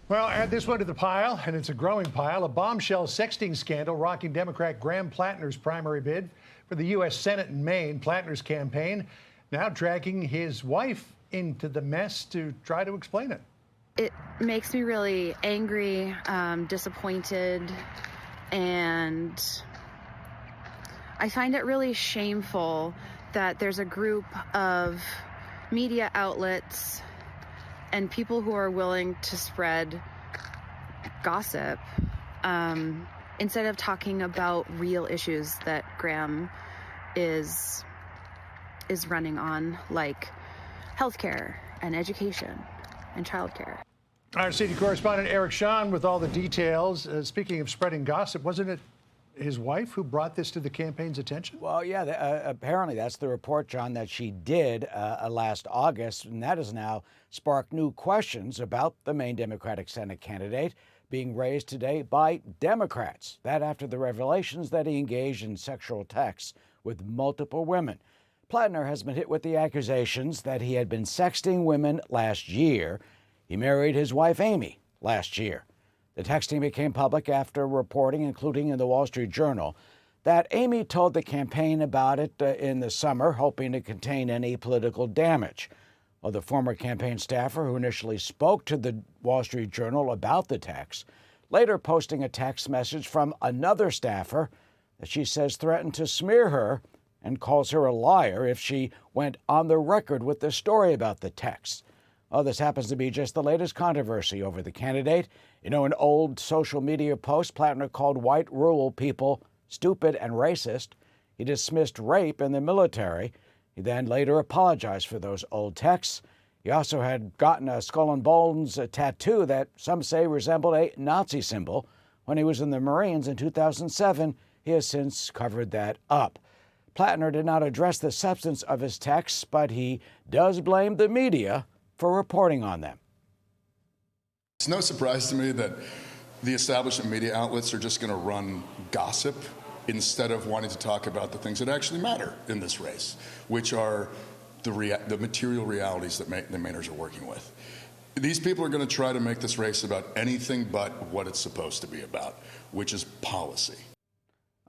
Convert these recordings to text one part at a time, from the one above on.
Well, add this one to the pile, and it's a growing pile. A bombshell sexting scandal rocking Democrat Graham Platner's primary bid for the U.S. Senate in Maine. Platner's campaign now dragging his wife into the mess to try to explain it. It makes me really angry, disappointed, and I find it really shameful that there's a group of media outlets and people who are willing to spread gossip instead of talking about real issues that Graham is running on, like healthcare and education and childcare. Our city correspondent Eric Shawn with all the details. Speaking of spreading gossip, wasn't it his wife who brought this to the campaign's attention? Well, yeah, apparently that's the report, John, that she did last August, and that has now sparked new questions about the Maine Democratic Senate candidate being raised today by Democrats. That after the revelations that he engaged in sexual texts with multiple women. Platner has been hit with the accusations that he had been sexting women last year. He married his wife, Amy, last year. The texting became public after reporting, including in the Wall Street Journal, that Amy told the campaign about it in the summer, hoping to contain any political damage. Well, the former campaign staffer who initially spoke to the Wall Street Journal about the text, later posting a text message from another staffer that she says threatened to smear her and calls her a liar if she went on the record with the story about the text. Well, this happens to be just the latest controversy over the candidate. You know, an old social media post, Platner called white rural people stupid and racist. He dismissed rape in the military. He then later apologized for those old texts. He also had gotten a skull and bones tattoo that some say resembled a Nazi symbol. When he was in the Marines in 2007, he has since covered that up. Platner did not address the substance of his texts, but he does blame the media for reporting on them. It's no surprise to me that the establishment media outlets are just going to run gossip instead of wanting to talk about the things that actually matter in this race, which are the material realities that the Mainers are working with. These people are going to try to make this race about anything but what it's supposed to be about, which is policy.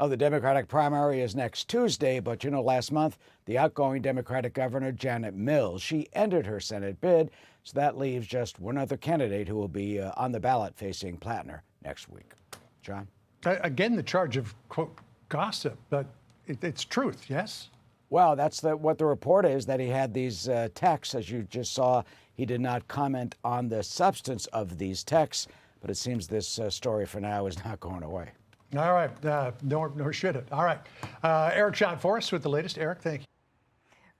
Oh, the Democratic primary is next Tuesday, but you know, last month, the outgoing Democratic governor, Janet Mills, she ended her Senate bid, so that leaves just one other candidate who will be on the ballot facing Platner next week. John? Again, the charge of, quote, gossip, but it's truth, yes? Well, that's what the report is, that he had these texts. As you just saw, he did not comment on the substance of these texts, but it seems this story for now is not going away. All right, nor should it. All right, Eric Shawn for us with the latest. Eric, thank you.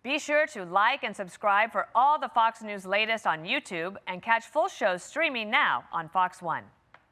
Be sure to like and subscribe for all the Fox News latest on YouTube and catch full shows streaming now on Fox One.